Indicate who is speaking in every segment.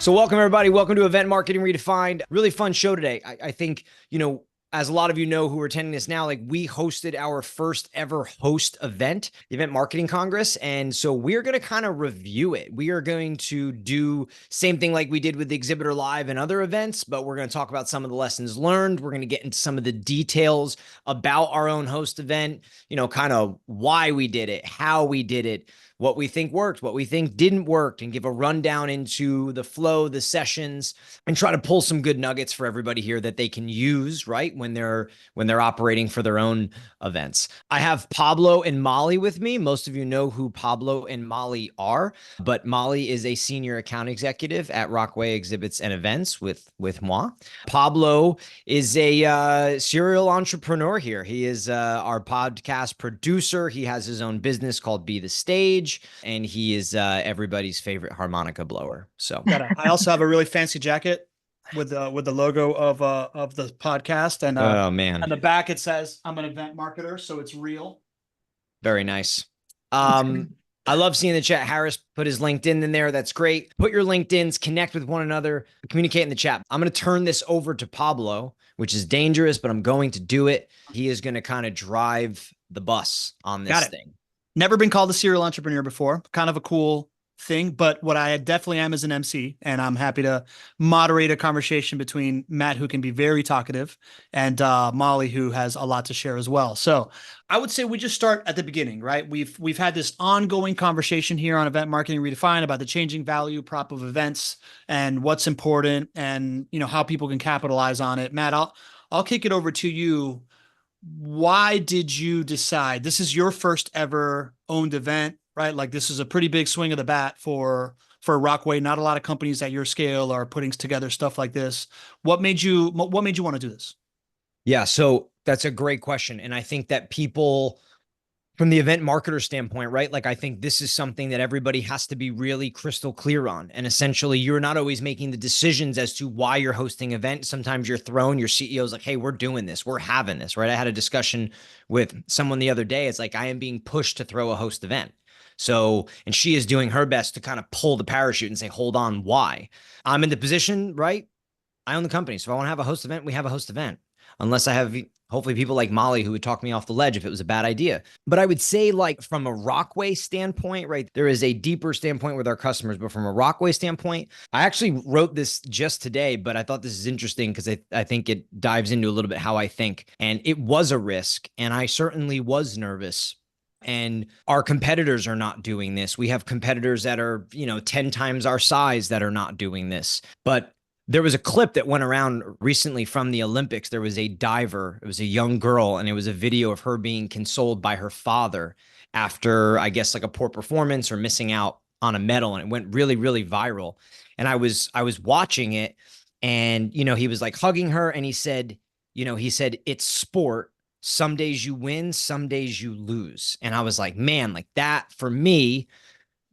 Speaker 1: So welcome everybody. Welcome to Event Marketing Redefined. Really fun show today. I think, as a lot of you know who are attending this now, like we hosted our first ever host event, the Event Marketing Congress. And so we're going to kind of review it. We are going to do same thing like we did with the Exhibitor Live and other events, but we're going to talk about some of the lessons learned. We're going to get into some of the details about our own host event, kind of why we did it, how we did it, what we think worked, what we think didn't work, and give a rundown into the flow, the sessions, and try to pull some good nuggets for everybody here that they can use, right, when they're operating for their own events. I have Pablo and Mollie with me. Most of you know who Pablo and Mollie are, but Mollie is a senior account executive at Rockway Exhibits and Events with moi. Pablo is a serial entrepreneur here. He is our podcast producer. He has his own business called Be the Stage, and he is everybody's favorite harmonica blower. So
Speaker 2: I also have a really fancy jacket with the logo of the podcast, and
Speaker 1: oh man,
Speaker 2: on the back it says I'm an event marketer, so it's real.
Speaker 1: Very nice. I love seeing the chat. Harris put his LinkedIn in there. That's great. Put your LinkedIns, connect with one another, communicate in the chat. I'm going to turn this over to Pablo, which is dangerous, but I'm going to do it. He is going to kind of drive the bus on this thing.
Speaker 2: Never been called a serial entrepreneur before. Kind of a cool thing, but what I definitely am is an MC, and I'm happy to moderate a conversation between Matt, who can be very talkative, and Mollie, who has a lot to share as well. So I would say we just start at the beginning, right? We've had this ongoing conversation here on Event Marketing Redefined about the changing value prop of events and what's important, and how people can capitalize on it. Matt, I'll kick it over to you. Why did you decide this is your first ever owned event? Right? Like this is a pretty big swing of the bat for Rockway. Not a lot of companies at your scale are putting together stuff like this. What made you want to do this?
Speaker 1: Yeah, so that's a great question. And I think that people from the event marketer standpoint, right? Like I think this is something that everybody has to be really crystal clear on. And essentially you're not always making the decisions as to why you're hosting an event. Sometimes you're thrown, your CEO's like, hey, we're doing this. We're having this, right? I had a discussion with someone the other day. It's like, I am being pushed to throw a host event. So, and she is doing her best to kind of pull the parachute and say, hold on, why? I'm in the position, right? I own the company. So if I want to have a host event, we have a host event. Unless I have hopefully people like Mollie who would talk me off the ledge if it was a bad idea. But I would say like from a Rockway standpoint, right, there is a deeper standpoint with our customers. But from a Rockway standpoint, I actually wrote this just today, but I thought this is interesting because I think it dives into a little bit how I think. And it was a risk. And I certainly was nervous. And our competitors are not doing this. We have competitors that are, 10 times our size that are not doing this. But there was a clip that went around recently from the Olympics. There was a diver. It was a young girl, and it was a video of her being consoled by her father after, I guess, like a poor performance or missing out on a medal. And it went really, really viral. And I was watching it, and, he was like hugging her, and he said, it's sport. Some days you win, some days you lose. And I was like, man, like that for me,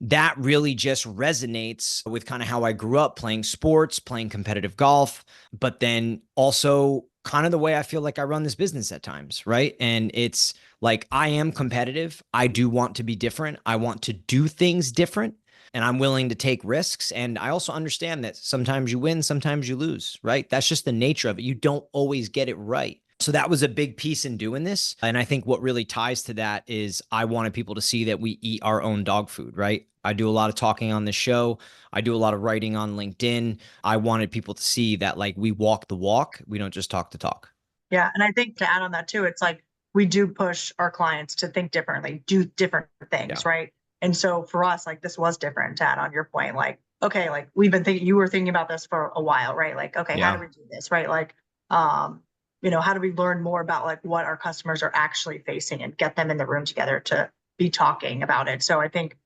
Speaker 1: that really just resonates with kind of how I grew up playing sports, playing competitive golf, but then also kind of the way I feel like I run this business at times, right? And it's like, I am competitive. I do want to be different. I want to do things different, and I'm willing to take risks. And I also understand that sometimes you win, sometimes you lose, right? That's just the nature of it. You don't always get it right. So that was a big piece in doing this. And I think what really ties to that is I wanted people to see that we eat our own dog food, right? I do a lot of talking on this show. I do a lot of writing on LinkedIn. I wanted people to see that like we walk the walk. We don't just talk the talk.
Speaker 3: Yeah. And I think to add on that too, it's like we do push our clients to think differently, do different things, right? And so for us, like this was different, to add on your point, like, okay, like we've been thinking, you were thinking about this for a while, right? Like, okay, how do we do this, right? Like, how do we learn more about like what our customers are actually facing and get them in the room together to be talking about it? So I think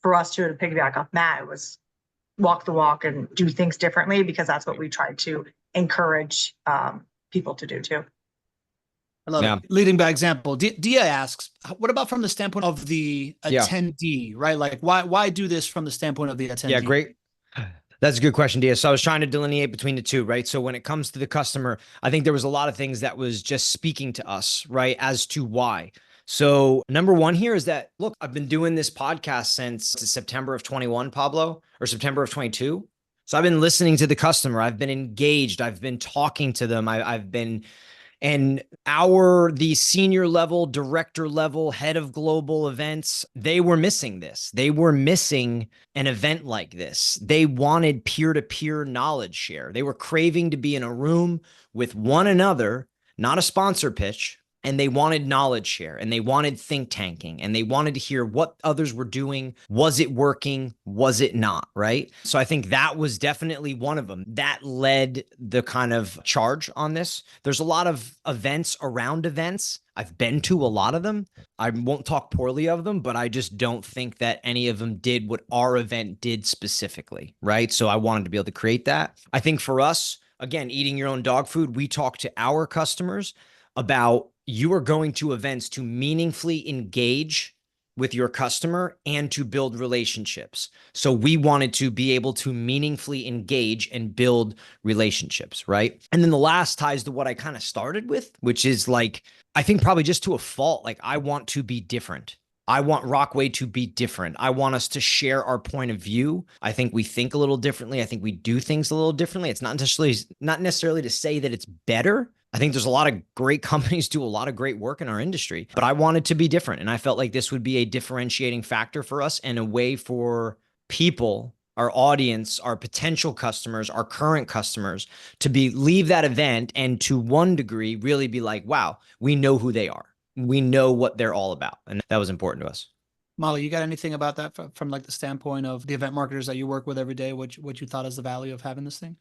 Speaker 3: for us too, to piggyback off Matt, it was walk the walk and do things differently, because that's what we tried to encourage people to do too.
Speaker 2: I love it. Leading by example. Dia asks, what about from the standpoint of the attendee, right? Like why do this from the standpoint of the attendee?
Speaker 1: Yeah, great. That's a good question, Dia. So I was trying to delineate between the two, right? So when it comes to the customer, I think there was a lot of things that was just speaking to us, right? As to why. So number one here is that, look, I've been doing this podcast since September of 21, Pablo, or September of 22. So I've been listening to the customer. I've been engaged. I've been talking to them. I've been, and the senior level, director level, head of global events, they were missing this. They were missing an event like this. They wanted peer-to-peer knowledge share. They were craving to be in a room with one another, not a sponsor pitch. And they wanted knowledge share, and they wanted think tanking, and they wanted to hear what others were doing. Was it working? Was it not? Right. So I think that was definitely one of them that led the kind of charge on this. There's a lot of events around events. I've been to a lot of them. I won't talk poorly of them, but I just don't think that any of them did what our event did specifically. Right. So I wanted to be able to create that. I think for us, again, eating your own dog food, we talk to our customers about you are going to events to meaningfully engage with your customer and to build relationships. So we wanted to be able to meaningfully engage and build relationships, right? And then the last ties to what I kind of started with, which is like, I think probably just to a fault, like I want to be different. I want Rockway to be different. I want us to share our point of view. I think we think a little differently. I think we do things a little differently. It's not necessarily to say that it's better. I think there's a lot of great companies do a lot of great work in our industry, but I wanted to be different. And I felt like this would be a differentiating factor for us and a way for people, our audience, our potential customers, our current customers to leave that event and to one degree really be like, wow, we know who they are. We know what they're all about. And that was important to us.
Speaker 2: Mollie, you got anything about that from like the standpoint of the event marketers that you work with every day? What you thought is the value of having this thing?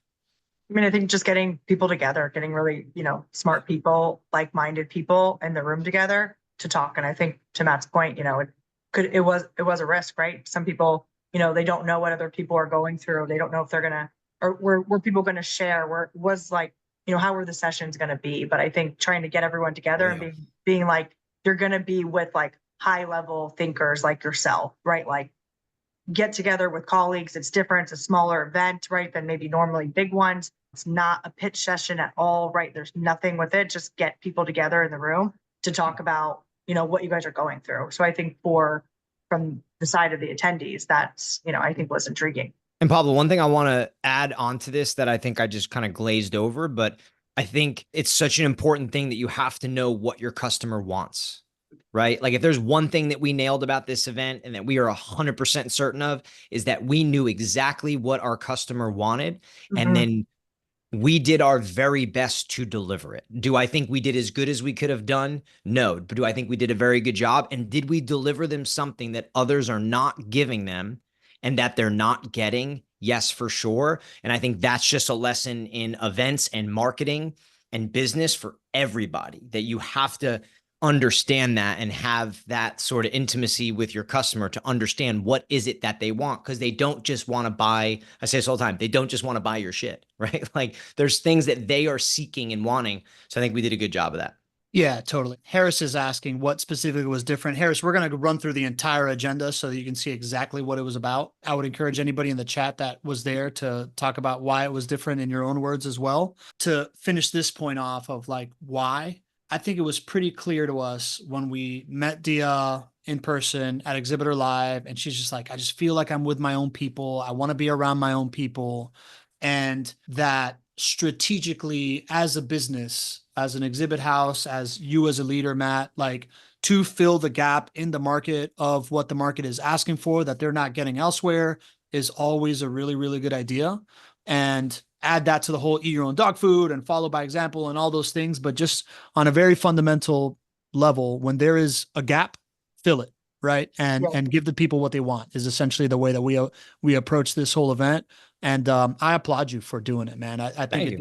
Speaker 3: I mean, I think just getting people together, getting really, smart people, like-minded people in the room together to talk. And I think to Matt's point, it was a risk, right? Some people, they don't know what other people are going through. They don't know if they're gonna, or were people gonna share? Where was like, how were the sessions gonna be? But I think trying to get everyone together and being like, you're gonna be with like high-level thinkers like yourself, right? Like get together with colleagues. It's different. It's a smaller event, right? Than maybe normally big ones. It's not a pitch session at all, right? There's nothing with it. Just get people together in the room to talk about, what you guys are going through. So I think from the side of the attendees, that's, I think was intriguing.
Speaker 1: And Pablo, one thing I want to add onto this that I think I just kind of glazed over, but I think it's such an important thing that you have to know what your customer wants, right? Like if there's one thing that we nailed about this event and that we are 100% certain of is that we knew exactly what our customer wanted. And then we did our very best to deliver it. Do I think we did as good as we could have done? No. But do I think we did a very good job? And did we deliver them something that others are not giving them and that they're not getting? Yes, for sure. And I think that's just a lesson in events and marketing and business for everybody, that you have to understand that and have that sort of intimacy with your customer to understand what is it that they want, because they don't just want to buy, I say this all the time, they don't just want to buy your shit, right? Like there's things that they are seeking and wanting. So I think we did a good job of that.
Speaker 2: Yeah, totally. Harris is asking what specifically was different. Harris, we're going to run through the entire agenda so that you can see exactly what it was about. I would encourage anybody in the chat that was there to talk about why it was different in your own words as well. To finish this point off of like why, I think it was pretty clear to us when we met Dia in person at Exhibitor Live, and she's just like, I just feel like I'm with my own people. I want to be around my own people. And that strategically as a business, as an exhibit house, as you as a leader, Matt, like to fill the gap in the market of what the market is asking for that they're not getting elsewhere is always a really, really good idea. And add that to the whole eat your own dog food and follow by example and all those things. But just on a very fundamental level, when there is a gap, fill it, right? And give the people what they want is essentially the way that we approach this whole event. And I applaud you for doing it, man. I think it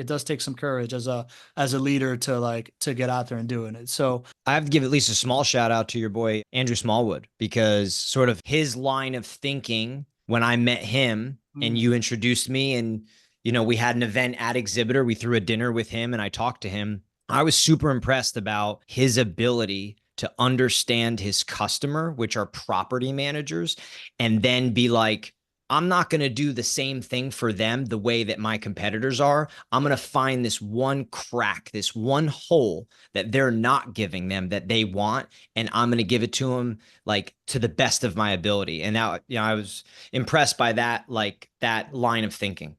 Speaker 2: does take some courage as a leader to get out there and doing it. So
Speaker 1: I have to give at least a small shout out to your boy, Andrew Smallwood, because sort of his line of thinking when I met him and you introduced me and, we had an event at Exhibitor, we threw a dinner with him and I talked to him. I was super impressed about his ability to understand his customer, which are property managers, and then be like, I'm not going to do the same thing for them the way that my competitors are. I'm going to find this one crack, this one hole that they're not giving them that they want. And I'm going to give it to them like to the best of my ability. And now, I was impressed by that, like that line of thinking.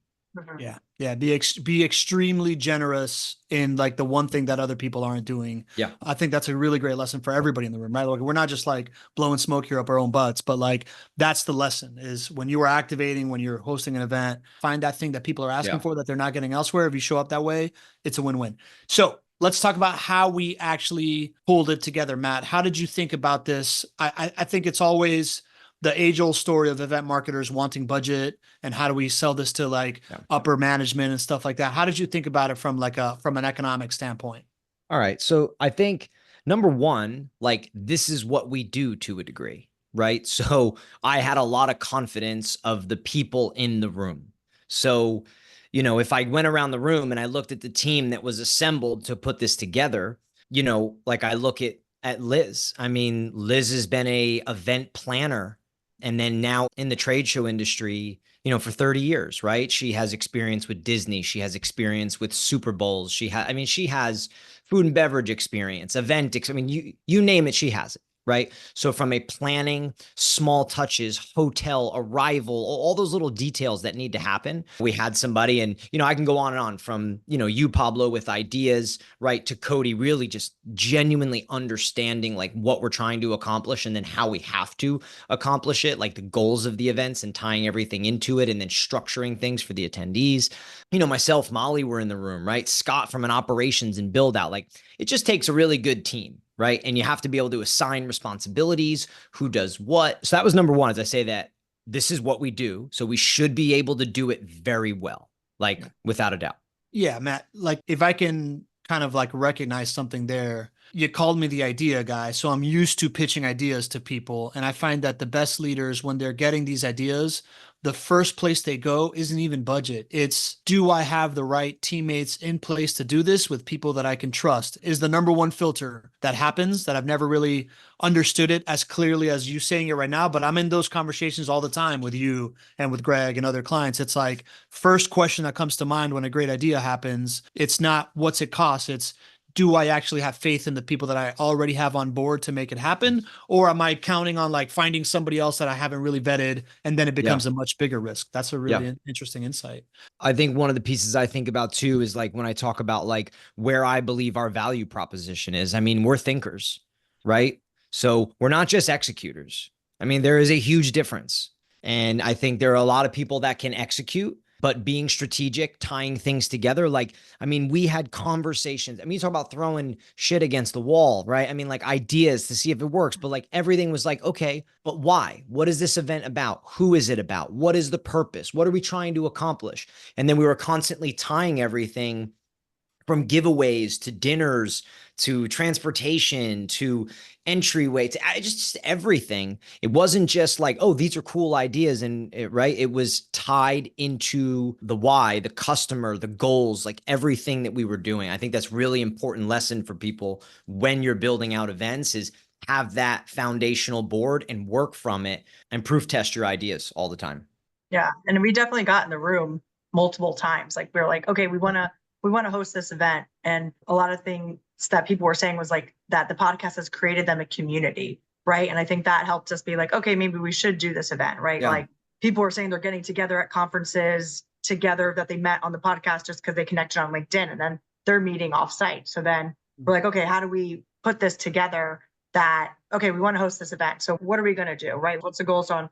Speaker 2: Yeah. Yeah. Be extremely generous in like the one thing that other people aren't doing.
Speaker 1: Yeah.
Speaker 2: I think that's a really great lesson for everybody in the room, right? Like we're not just like blowing smoke here up our own butts, but like that's the lesson is when you are activating, when you're hosting an event, find that thing that people are asking for that they're not getting elsewhere. If you show up that way, it's a win-win. So let's talk about how we actually pulled it together, Matt. How did you think about this? I think it's always the age-old story of event marketers wanting budget and how do we sell this to like upper management and stuff like that. How did you think about it from an economic standpoint?
Speaker 1: All right. So I think number one, like this is what we do to a degree, right? So I had a lot of confidence of the people in the room. So, if I went around the room and I looked at the team that was assembled to put this together, like I look at Liz. I mean, Liz has been a event planner and then now in the trade show industry, for 30 years, right? She has experience with Disney. She has experience with Super Bowls. She has food and beverage experience, you name it, she has it, right? So from a planning, small touches, hotel, arrival, all those little details that need to happen. We had somebody and, I can go on and on from, you, Pablo, with ideas, right, to Cody really just genuinely understanding like what we're trying to accomplish and then how we have to accomplish it, like the goals of the events and tying everything into it and then structuring things for the attendees. Myself, Mollie were in the room, right? Scott from an operations and build out. Like it just takes a really good team, right? And you have to be able to assign responsibilities, who does what. So that was number one, as I say that this is what we do. So we should be able to do it very well, like without a doubt.
Speaker 2: Yeah, Matt, like if I can kind of like recognize something there, you called me the idea guy. So I'm used to pitching ideas to people. And I find that the best leaders, when they're getting these ideas, the first place they go isn't even budget. It's, do I have the right teammates in place to do this with people that I can trust is the number one filter that happens that I've never really understood it as clearly as you saying it right now. But I'm in those conversations all the time with you and with Greg and other clients. It's like first question that comes to mind when a great idea happens. It's not what's it cost. It's, do I actually have faith in the people that I already have on board to make it happen? Or am I counting on like finding somebody else that I haven't really vetted and then it becomes a much bigger risk? That's a really interesting insight.
Speaker 1: I think one of the pieces I think about too is like when I talk about like where I believe our value proposition is, we're thinkers, right? So we're not just executors. There is a huge difference. And I think there are a lot of people that can execute, but being strategic, tying things together. Like, we had conversations. You talk about throwing shit against the wall, right? Like ideas to see if it works, but like everything was like, okay, but why? What is this event about? Who is it about? What is the purpose? What are we trying to accomplish? And then we were constantly tying everything from giveaways to dinners to transportation to entryway to just everything. It wasn't just like, oh, these are cool ideas. And right. It was tied into the why, the customer, the goals, like everything that we were doing. I think that's really important lesson for people when you're building out events is have that foundational board and work from it and proof test your ideas all the time.
Speaker 3: Yeah. And we definitely got in the room multiple times. Like we were like, okay, we want to host this event. And a lot of things that people were saying was like that the podcast has created them a community, right? And I think that helped us be like, okay, maybe we should do this event, right? Yeah. Like people were saying they're getting together at conferences together that they met on the podcast just because they connected on LinkedIn and then they're meeting offsite. So then we're like, okay, how do we put this together that, okay, we want to host this event. So what are we going to do, right? What's the goals on,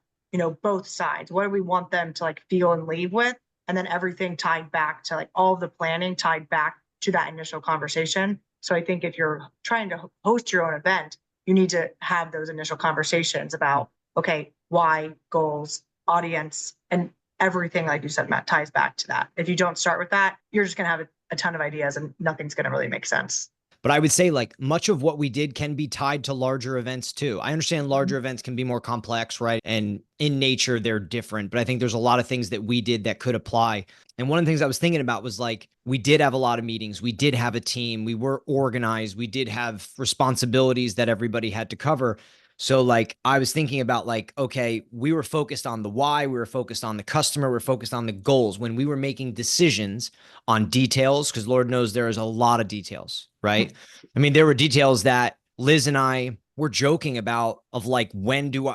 Speaker 3: both sides? What do we want them to like feel and leave with? And then everything tied back to like all of the planning tied back to that initial conversation. So I think if you're trying to host your own event, you need to have those initial conversations about, okay, why, goals, audience, and everything, like you said, Matt, ties back to that. If you don't start with that, you're just going to have a ton of ideas and nothing's going to really make sense.
Speaker 1: But I would say like much of what we did can be tied to larger events too. I understand larger events can be more complex, right? And in nature, they're different. But I think there's a lot of things that we did that could apply. And one of the things I was thinking about was like, we did have a lot of meetings. We did have a team. We were organized. We did have responsibilities that everybody had to cover. So like I was thinking about like, okay, we were focused on the why, we were focused on the customer, we were focused on the goals when we were making decisions on details, because Lord knows there is a lot of details, right? I mean, there were details that Liz and I were joking about of like, when do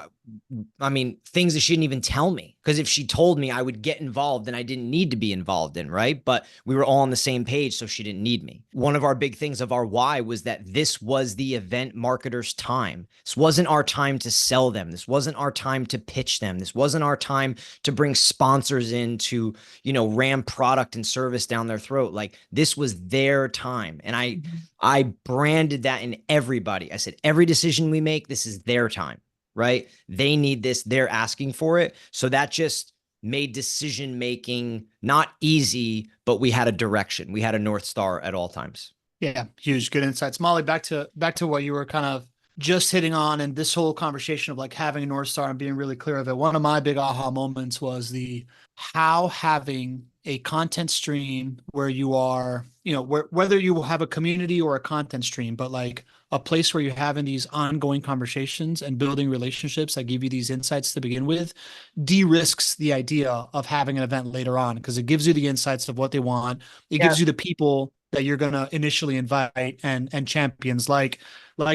Speaker 1: I mean, things that she didn't even tell me. Because if she told me, I would get involved and I didn't need to be involved in, right? But we were all on the same page, so she didn't need me. One of our big things of our why was that this was the event marketer's time. This wasn't our time to sell them. This wasn't our time to pitch them. This wasn't our time to bring sponsors in to, ram product and service down their throat. Like this was their time. And I branded that in everybody. I said, every decision we make, this is their time, right? They need this. They're asking for it. So that just made decision making not easy, but we had a direction. We had a North Star at all times.
Speaker 2: Yeah, huge, good insights. Mollie, back to what you were kind of just hitting on, and this whole conversation of like having a North Star and being really clear of it. One of my big aha moments was how having a content stream where you are, whether you will have a community or a content stream, but like a place where you're having these ongoing conversations and building relationships that give you these insights to begin with, de-risks the idea of having an event later on, because it gives you the insights of what they want. It gives you the people that you're going to initially invite and champions like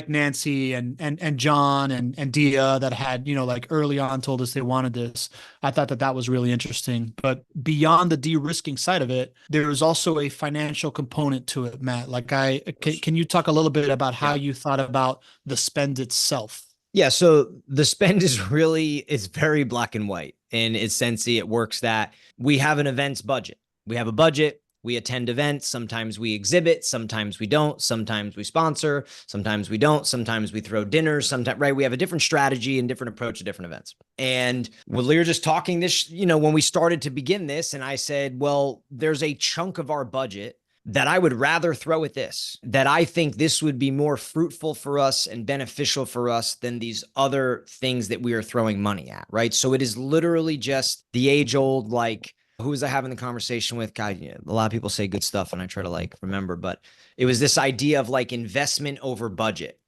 Speaker 2: Nancy and John and Dia that had, like early on told us they wanted this. I thought that was really interesting. But beyond the de-risking side of it, there is also a financial component to it, Matt. Like can you talk a little bit about how you thought about the spend itself?
Speaker 1: Yeah. So the spend is very black and white in its sense. It works that we have an events budget. We have a budget. We attend events. Sometimes we exhibit. Sometimes we don't. Sometimes we sponsor. Sometimes we don't. Sometimes we throw dinners. Sometimes, right? We have a different strategy and different approach to different events. And we were just talking this, when we started to begin this, and I said, well, there's a chunk of our budget that I would rather throw at this, that I think this would be more fruitful for us and beneficial for us than these other things that we are throwing money at, right? So it is literally just the age old, like, who was I having the conversation with? God, a lot of people say good stuff and I try to like remember, but it was this idea of like investment over budget,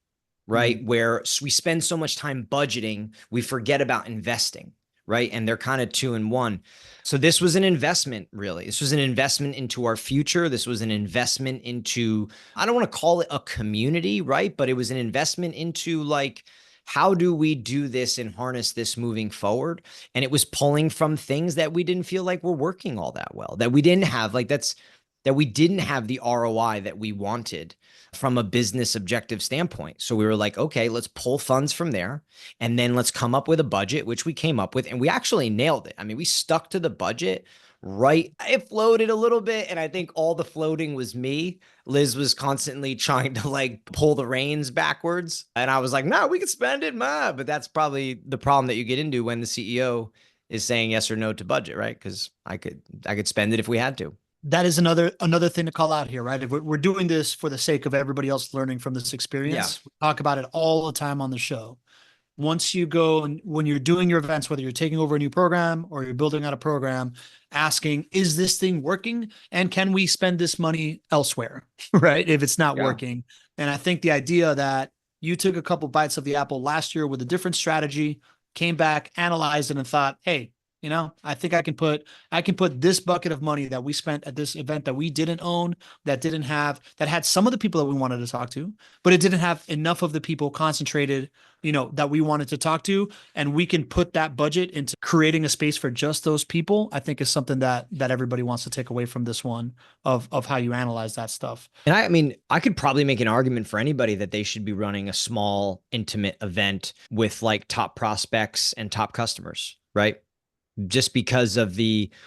Speaker 1: right? Mm-hmm. Where we spend so much time budgeting, we forget about investing, right? And they're kind of two in one. So this was an investment, really. This was an investment into our future. This was an investment into, I don't want to call it a community, right? But it was an investment into like, how do we do this and harness this moving forward? And it was pulling from things that we didn't feel like were working all that well, that we didn't have, that we didn't have the ROI that we wanted from a business objective standpoint. So we were like, okay, let's pull funds from there. And then let's come up with a budget, which we came up with. And we actually nailed it. I mean, we stuck to the budget, right? It floated a little bit. And I think all the floating was me. Liz was constantly trying to like pull the reins backwards. And I was like, no, we can spend it, ma. But that's probably the problem that you get into when the CEO is saying yes or no to budget, right? Because I could spend it if we had to.
Speaker 2: That is another thing to call out here, right? If we're doing this for the sake of everybody else learning from this experience, we talk about it all the time on the show. Once you go and when you're doing your events, whether you're taking over a new program or you're building out a program, asking, is this thing working? And can we spend this money elsewhere, right? If it's not working. And I think the idea that you took a couple bites of the apple last year with a different strategy, came back, analyzed it and thought, hey, I think I can put this bucket of money that we spent at this event that we didn't own, that had some of the people that we wanted to talk to, but it didn't have enough of the people concentrated, that we wanted to talk to. And we can put that budget into creating a space for just those people. I think is something that everybody wants to take away from this one of how you analyze that stuff.
Speaker 1: And I mean, I could probably make an argument for anybody that they should be running a small, intimate event with like top prospects and top customers, right? Just because of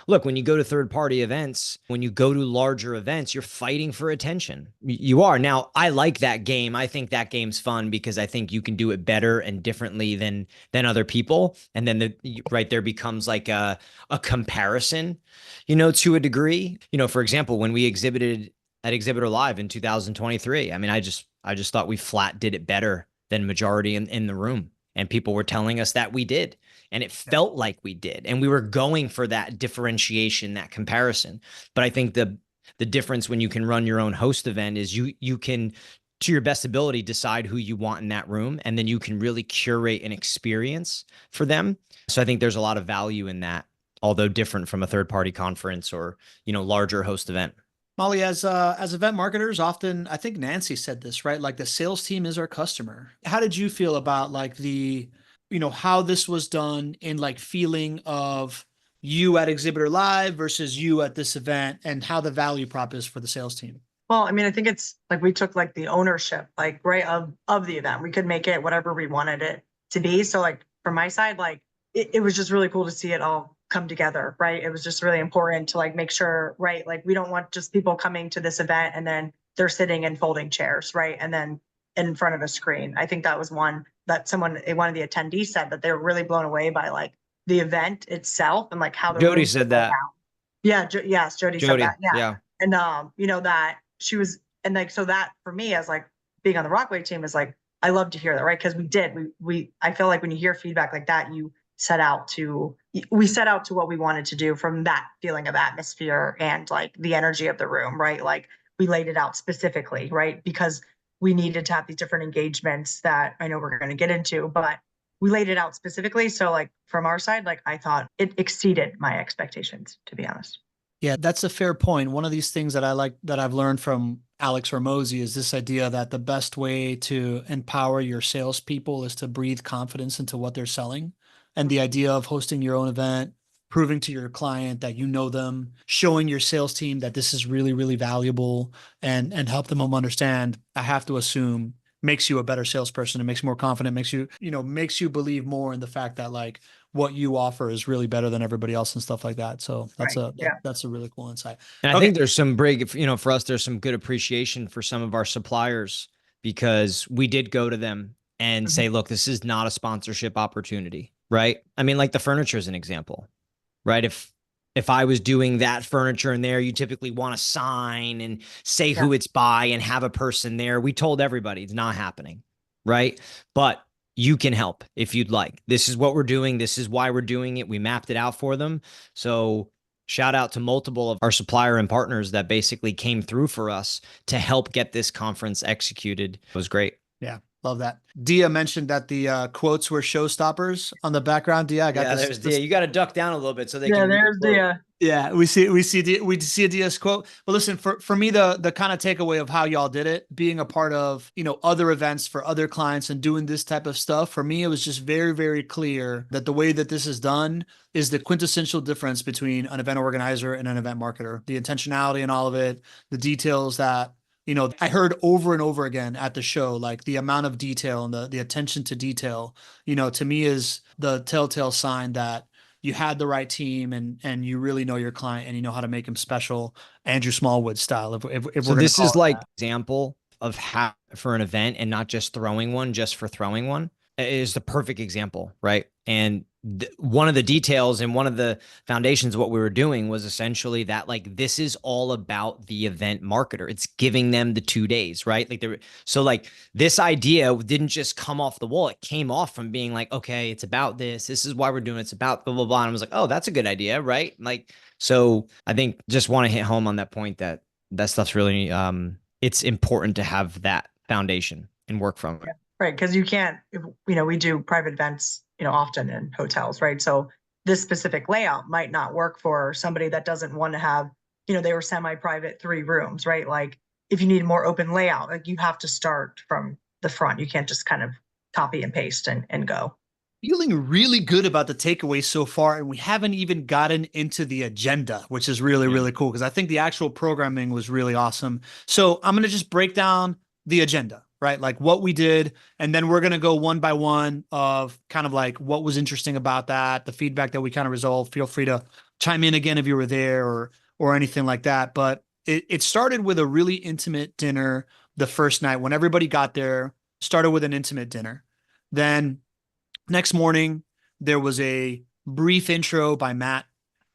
Speaker 1: look, when you go to third-party events, when you go to larger events, you're fighting for attention. You are. Now, I like that game. I think that game's fun because I think you can do it better and differently than other people. And then right there becomes like a comparison, to a degree. For example, when we exhibited at Exhibitor Live in 2023, I mean, I just thought we flat did it better than majority in the room. And people were telling us that we did. And it felt like we did. And we were going for that differentiation, that comparison. But I think the difference when you can run your own host event is you can to your best ability, decide who you want in that room, and then you can really curate an experience for them. So I think there's a lot of value in that, although different from a third-party conference or, larger host event.
Speaker 2: Mollie, as event marketers, often, I think Nancy said this, right? Like the sales team is our customer. How did you feel about like how this was done in like feeling of you at Exhibitor Live versus you at this event, and how the value prop is for the sales team?
Speaker 3: Well, I mean, I think it's like we took like the ownership, like right of the event. We could make it whatever we wanted it to be. So like from my side, like it was just really cool to see it all come together, right? It was just really important to like make sure, right? Like we don't want just people coming to this event and then they're sitting in folding chairs, right? And then in front of a screen. I think that was one that one of the attendees said that they were really blown away by like the event itself and like how the
Speaker 1: Jody said that.
Speaker 3: Yeah, yes, Jody said that.
Speaker 1: Yeah.
Speaker 3: And that she was, and like, so that for me as like being on the Rockway team is like, I love to hear that, right? Because I feel like when you hear feedback like that, we set out to what we wanted to do from that feeling of atmosphere and like the energy of the room, right? Like we laid it out specifically, right? Because we needed to have these different engagements that I know we're going to get into, but we laid it out specifically. So like from our side, like I thought it exceeded my expectations, to be honest.
Speaker 2: Yeah, that's a fair point. One of these things that I like that I've learned from Alex Hormozi is this idea that the best way to empower your salespeople is to breathe confidence into what they're selling. And the idea of hosting your own event, proving to your client that you know them, showing your sales team that this is really, really valuable, and help them understand, I have to assume, makes you a better salesperson. It makes you more confident, makes you believe more in the fact that like what you offer is really better than everybody else and stuff like that. So that's a really cool insight.
Speaker 1: And I think there's some for us, there's some good appreciation for some of our suppliers, because we did go to them and say, look, this is not a sponsorship opportunity, right? I mean, like the furniture is an example, right? If I was doing that furniture in there, you typically want to sign and say who it's by and have a person there. We told everybody it's not happening, right? But you can help if you'd like. This is what we're doing. This is why we're doing it. We mapped it out for them. So shout out to multiple of our supplier and partners that basically came through for us to help get this conference executed. It was great.
Speaker 2: Yeah. Love that. Dia mentioned that the quotes were showstoppers on the background. Dia, I got this.
Speaker 1: There's Dia. You got to duck down a little bit so they can.
Speaker 3: Yeah, there's Dia.
Speaker 2: Yeah, we see a Dia's quote. But listen, for me, the kind of takeaway of how y'all did it, being a part of other events for other clients and doing this type of stuff, for me, it was just very, very clear that the way that this is done is the quintessential difference between an event organizer and an event marketer. The intentionality and all of it, the details that I heard over and over again at the show, like the amount of detail and the attention to detail, to me is the telltale sign that you had the right team and you really know your client and you know how to make him special, Andrew Smallwood style.
Speaker 1: So this is like example of how for an event and not just throwing one just for throwing one is the perfect example, right? And one of the details and one of the foundations of what we were doing was essentially that like this is all about the event marketer. It's giving them the 2 days, right? Like this idea didn't just come off the wall. It came off from being like, okay, it's about this. This is why we're doing it. It's about blah blah blah. And I was like, oh, that's a good idea, right? Like, so I think just want to hit home on that point that stuff's really it's important to have that foundation and work from it.
Speaker 3: Right, because you can't, we do private events, often in hotels, right? So this specific layout might not work for somebody that doesn't want to have, they were semi-private 3 rooms, right? Like if you need a more open layout, like you have to start from the front. You can't just kind of copy and paste and go.
Speaker 2: Feeling really good about the takeaways so far, and we haven't even gotten into the agenda, which is really, really cool because I think the actual programming was really awesome. So I'm going to just break down the agenda, right? Like what we did, and then we're going to go one by one of kind of like what was interesting about that, the feedback that we kind of resolved. Feel free to chime in again if you were there or anything like that. But it started with a really intimate dinner the first night when everybody got there, started with an intimate dinner. Then next morning, there was a brief intro by Matt.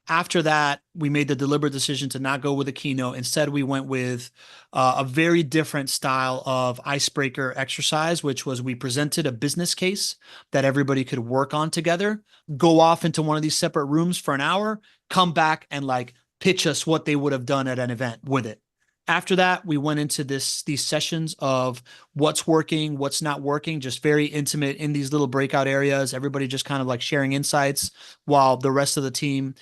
Speaker 2: After that, we made the deliberate decision to not go with a keynote. Instead, we went with a very different style of icebreaker exercise, which was we presented a business case that everybody could work on together, go off into one of these separate rooms for an hour, come back and like pitch us what they would have done at an event with it. After that, we went into these sessions of what's working, what's not working, just very intimate in these little breakout areas. Everybody just kind of like sharing insights while the rest of the team,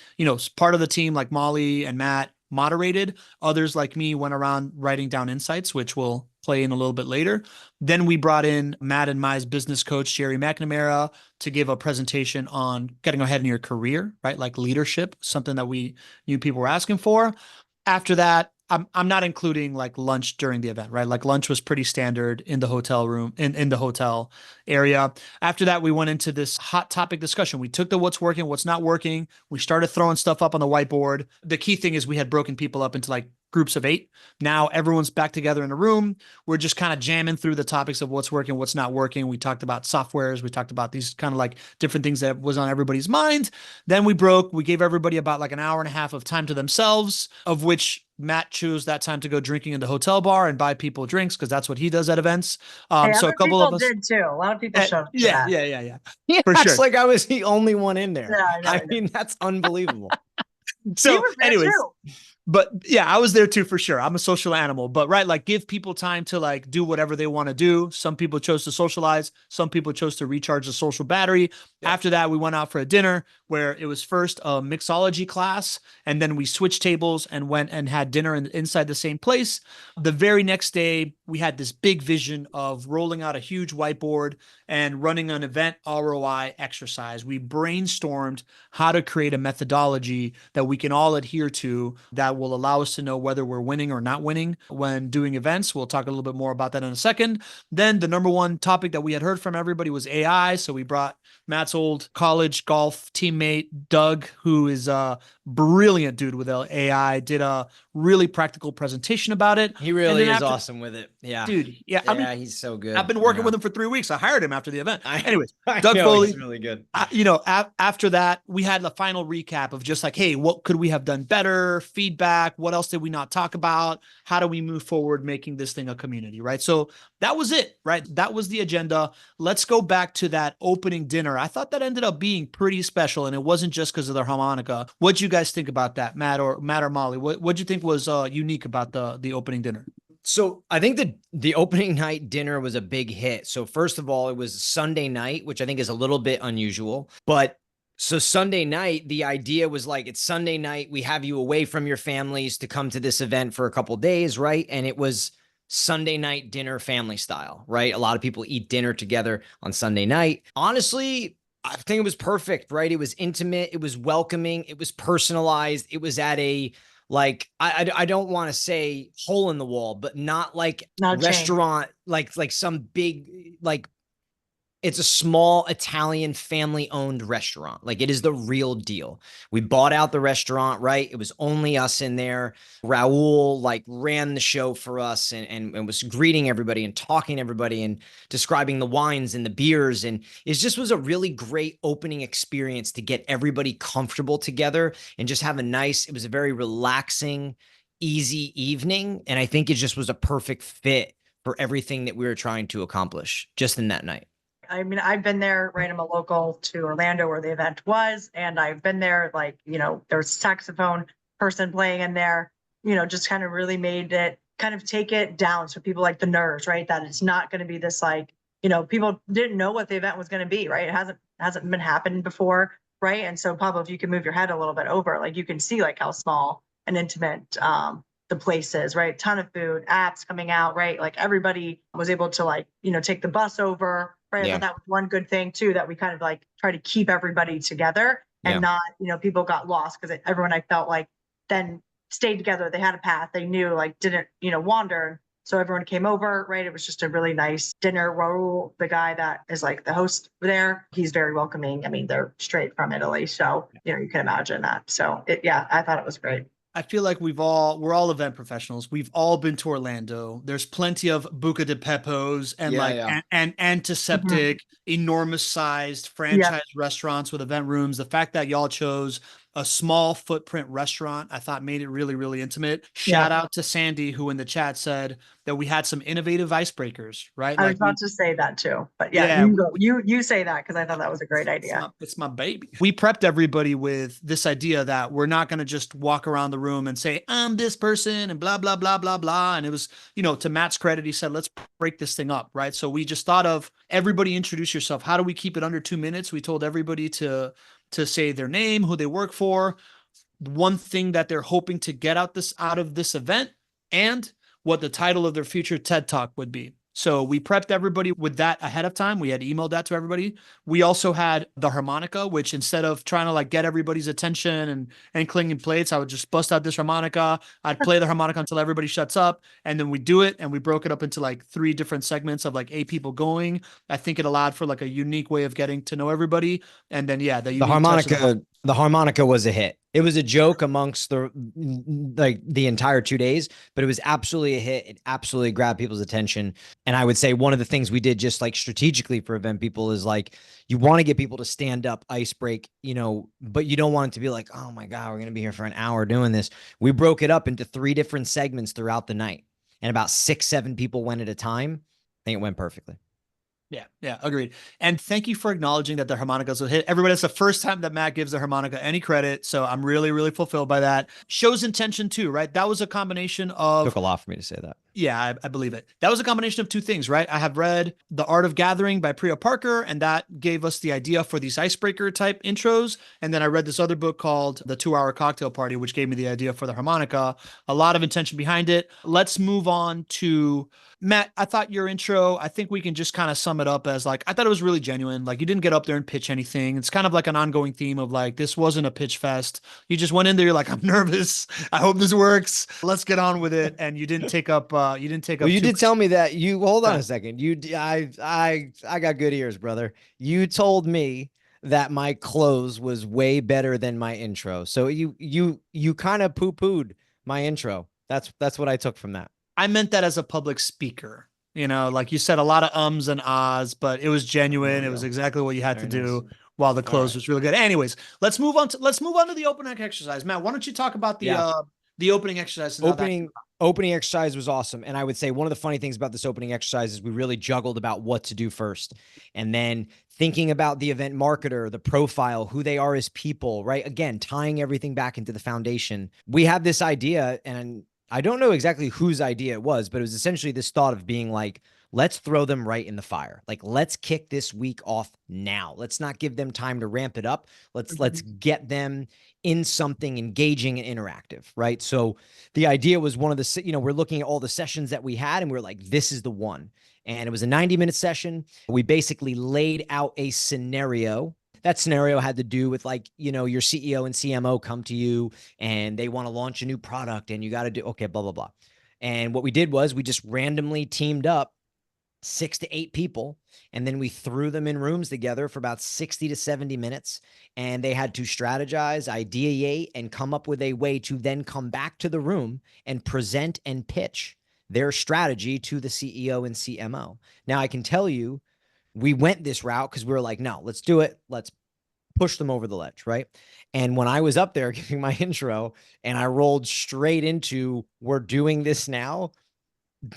Speaker 2: part of the team like Mollie and Matt moderated. Others like me went around writing down insights, which we'll play in a little bit later. Then we brought in Matt and Mai's business coach, Jerry McNamara, to give a presentation on getting ahead in your career, right? Like leadership, something that we knew people were asking for. After that, I'm not including like lunch during the event, right? Like lunch was pretty standard in the hotel room, in the hotel area. After that, we went into this hot topic discussion. We took the what's working, what's not working. We started throwing stuff up on the whiteboard. The key thing is we had broken people up into like groups of 8. Now everyone's back together in a room. We're just kind of jamming through the topics of what's working, what's not working. We talked about softwares. We talked about these kind of like different things that was on everybody's mind. Then we gave everybody about like an hour and a half of time to themselves, of which Matt chose that time to go drinking in the hotel bar and buy people drinks because that's what he does at events.
Speaker 3: Hey,
Speaker 2: So a couple of us
Speaker 3: did too. A lot of people showed up.
Speaker 2: Yeah.
Speaker 1: Yeah,
Speaker 2: For
Speaker 1: it's
Speaker 2: sure.
Speaker 1: like I was the only one in there.
Speaker 3: Yeah, I know,
Speaker 1: I mean, that's unbelievable.
Speaker 2: So,
Speaker 3: was there
Speaker 2: anyways,
Speaker 3: too.
Speaker 2: but yeah, I was there too for sure. I'm a social animal, but right, like give people time to like do whatever they want to do. Some people chose to socialize. Some people chose to recharge the social battery. Yeah. After that, we went out for a dinner where it was first a mixology class, and then we switched tables and went and had dinner inside the same place. The very next day, we had this big vision of rolling out a huge whiteboard and running an event ROI exercise. We brainstormed how to create a methodology that we can all adhere to that will allow us to know whether we're winning or not winning when doing events. We'll talk a little bit more about that in a second. Then the number one topic that we had heard from everybody was AI. So we brought Matt's old college golf teammate, Doug, who is a brilliant dude with AI, did a really practical presentation about it.
Speaker 1: He really is awesome with it. Yeah.
Speaker 2: Dude. Yeah.
Speaker 1: I mean, he's so good.
Speaker 2: I've been working with him for 3 weeks. I hired him after the event. Anyways,
Speaker 1: Doug Foley. He's really good.
Speaker 2: After that, we had the final recap of just like, hey, what could we have done better? Feedback. What else did we not talk about? How do we move forward making this thing a community, right? So that was it, right? That was the agenda. Let's go back to that opening dinner. I thought that ended up being pretty special, and it wasn't just because of the harmonica. What'd you guys think about that, Matt or Mollie? What'd you think was unique about the opening dinner?
Speaker 1: So I think the opening night dinner was a big hit. So first of all, it was Sunday night, which I think is a little bit unusual. But so Sunday night, the idea was like, it's Sunday night. We have you away from your families to come to this event for a couple of days, right? And it was Sunday night dinner family style, right? A lot of people eat dinner together on Sunday night. Honestly, I think it was perfect, right? It was intimate. It was welcoming. It was personalized. It was at a, like, I don't want to say hole in the wall, but not like restaurant, like some big, like it's a small Italian family owned restaurant. Like it is the real deal. We bought out the restaurant, right? It was only us in there. Raul like ran the show for us and was greeting everybody and talking to everybody and describing the wines and the beers. And it just was a really great opening experience to get everybody comfortable together and just have it was a very relaxing, easy evening. And I think it just was a perfect fit for everything that we were trying to accomplish just in that night.
Speaker 3: I mean, I've been there, right? I'm a local to Orlando where the event was, and I've been there, like, there's a saxophone person playing in there, just kind of really made it kind of take it down. So people like the nerves, right? That it's not going to be this like, people didn't know what the event was going to be, right? It hasn't been happening before, right? And so Pablo, if you can move your head a little bit over, like you can see like how small and intimate the place is, right? Ton of food, apps coming out, right? Like everybody was able to like, take the bus over. Right. Yeah. That was one good thing too, that we kind of like try to keep everybody together and not, people got lost because everyone I felt like then stayed together. They had a path. They knew like didn't, wander. So everyone came over, right? It was just a really nice dinner. Raul, the guy that is like the host there, he's very welcoming. I mean, they're straight from Italy. So, you can imagine that. So I thought it was great.
Speaker 2: I feel like we're all event professionals. We've all been to Orlando. There's plenty of Buca de Beppo's and and antiseptic, enormous sized franchise restaurants with event rooms. The fact that y'all chose a small footprint restaurant. I thought made it really, really intimate.
Speaker 3: Yeah.
Speaker 2: Shout out to Sandy, who in the chat said that we had some innovative icebreakers, right?
Speaker 3: I was
Speaker 2: Like
Speaker 3: about to say that too, but yeah,
Speaker 2: yeah,
Speaker 3: you say that because I thought that was a great idea.
Speaker 2: it's my baby. We prepped everybody with this idea that we're not going to just walk around the room and say, I'm this person and blah, blah, blah, blah, blah. And it was, to Matt's credit, he said, let's break this thing up, right? So we just thought of everybody introduce yourself. How do we keep it under 2 minutes? We told everybody to say their name, who they work for, one thing that they're hoping to get out of this event, and what the title of their future TED Talk would be. So we prepped everybody with that ahead of time. We had emailed that to everybody. We also had the harmonica, which instead of trying to like get everybody's attention and clinking plates, I would just bust out this harmonica. I'd play the harmonica until everybody shuts up. And then we do it. And we broke it up into like 3 different segments of like 8 people going. I think it allowed for like a unique way of getting to know everybody. And then, yeah,
Speaker 1: the harmonica was a hit. It was a joke amongst the entire 2 days, but it was absolutely a hit. It absolutely grabbed people's attention. And I would say one of the things we did just like strategically for event people is like, you want to get people to stand up, ice break, but you don't want it to be like, oh my God, we're going to be here for an hour doing this. We broke it up into 3 different segments throughout the night, and about 6, 7 people went at a time. I think it went perfectly.
Speaker 2: Yeah, agreed. And thank you for acknowledging that the harmonicas will hit. Everybody, it's the first time that Matt gives the harmonica any credit. So I'm really, really fulfilled by that. Shows intention too, right? That was a combination of...
Speaker 1: Took a lot for me to say that.
Speaker 2: Yeah, I believe it. That was a combination of 2 things, right? I have read The Art of Gathering by Priya Parker, and that gave us the idea for these icebreaker type intros. And then I read this other book called The 2-Hour Cocktail Party, which gave me the idea for the harmonica. A lot of intention behind it. Let's move on to Matt. I thought your intro, I think we can just kind of sum it up as like, I thought it was really genuine. Like you didn't get up there and pitch anything. It's kind of like an ongoing theme of like, this wasn't a pitch fest. You just went in there, you're like, I'm nervous. I hope this works. Let's get on with it. And you didn't take up, well, you
Speaker 1: did tell me that hold on a second. I got good ears, brother. You told me that my close was way better than my intro. So you kind of poo-pooed my intro. That's what I took from that.
Speaker 2: I meant that as a public speaker, like you said a lot of ums and ahs, but it was genuine. It was exactly what you had to do while the close was really good. Anyways, let's move on to the opening exercise. Matt, why don't you talk about the opening exercise?
Speaker 1: Opening exercise was awesome. And I would say one of the funny things about this opening exercise is we really juggled about what to do first. And then thinking about the event marketer, the profile, who they are as people, right? Again, tying everything back into the foundation. We had this idea, and I don't know exactly whose idea it was, but it was essentially this thought of being like, let's throw them right in the fire. Like, let's kick this week off now. Let's not give them time to ramp it up. Let's get them in something engaging and interactive, right? So the idea was one of the, we're looking at all the sessions that we had and we're like, this is the one. And it was a 90-minute session. We basically laid out a scenario. That scenario had to do with like, your CEO and CMO come to you and they want to launch a new product and you got to do, okay, blah, blah, blah. And what we did was we just randomly teamed up 6 to 8 people, and then we threw them in rooms together for about 60 to 70 minutes, and they had to strategize, ideate, and come up with a way to then come back to the room and present and pitch their strategy to the CEO and CMO. Now, I can tell you, we went this route because we were like, no, let's do it. Let's push them over the ledge, right? And when I was up there giving my intro and I rolled straight into, we're doing this now,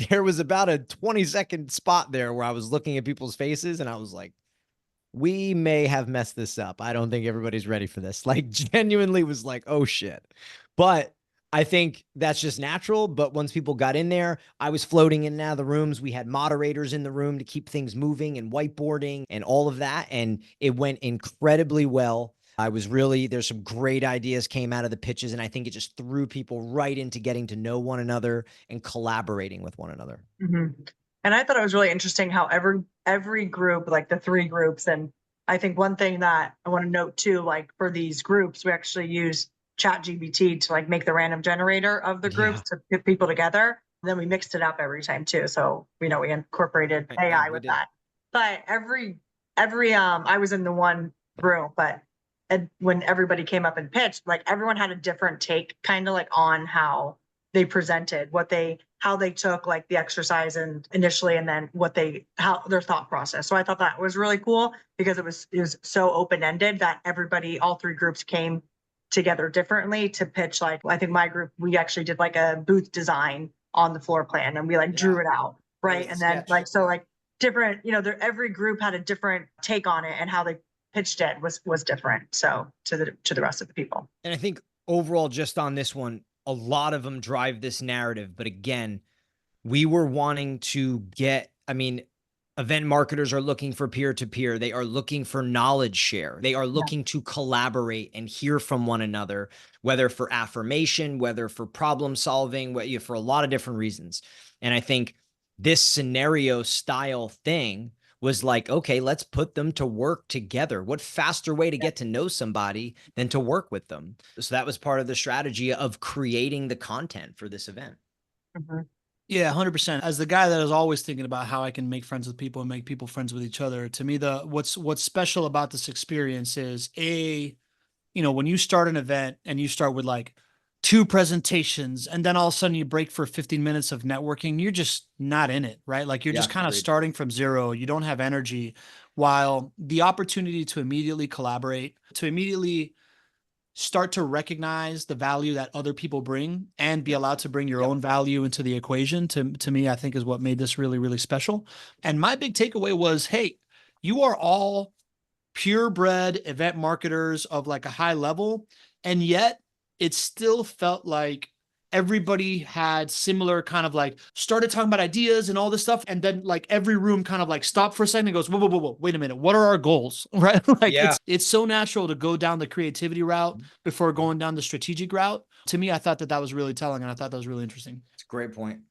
Speaker 1: there was about a 20-second spot there where I was looking at people's faces and I was like, we may have messed this up. I don't think everybody's ready for this. Like, genuinely was like, oh shit. But I think that's just natural. But once people got in there, I was floating in and out of the rooms. We had moderators in the room to keep things moving and whiteboarding and all of that. And it went incredibly well. There's some great ideas came out of the pitches, and I think it just threw people right into getting to know one another and collaborating with one another.
Speaker 3: Mm-hmm. And I thought it was really interesting how every group, like the 3 groups, and I think one thing that I want to note too, like for these groups, we actually use ChatGPT to like make the random generator of the groups to get people together. And then we mixed it up every time too. So, we incorporated AI with that. But every I was in the one room, but when everybody came up and pitched, like everyone had a different take kind of like on how they presented, how they took like the exercise and initially, and then how their thought process. So I thought that was really cool because it was so open-ended that all 3 groups came together differently to pitch. Like, I think my group, we actually did like a booth design on the floor plan and we like drew it out. Right. And then like, so like different, you know, every group had a different take on it, and how they pitched it was different. So to the rest of the people.
Speaker 1: And I think overall, just on this one, a lot of them drive this narrative. But again, we were wanting to get, I mean, event marketers are looking for peer-to-peer. They are looking for knowledge share. They are looking to collaborate and hear from one another, whether for affirmation, whether for problem solving, for a lot of different reasons. And I think this scenario style thing was like, okay, let's put them to work together. What faster way to get to know somebody than to work with them? So that was part of the strategy of creating the content for this event.
Speaker 3: Mm-hmm.
Speaker 2: Yeah, 100%. As the guy that is always thinking about how I can make friends with people and make people friends with each other, to me, what's special about this experience is when you start an event and you start with like 2 presentations and then all of a sudden you break for 15 minutes of networking, you're just not in it, right? Like you're just kind of starting from zero. You don't have energy, while the opportunity to immediately collaborate, to immediately start to recognize the value that other people bring and be allowed to bring your own value into the equation, to me, I think is what made this really, really special. And my big takeaway was, hey, you are all purebred event marketers of like a high level. And yet it still felt like everybody had similar kind of like started talking about ideas and all this stuff. And then like every room kind of like stopped for a second and goes, whoa, wait a minute. What are our goals? Right? Like it's so natural to go down the creativity route before going down the strategic route. To me, I thought that was really telling. And I thought that was really interesting.
Speaker 1: It's a great point.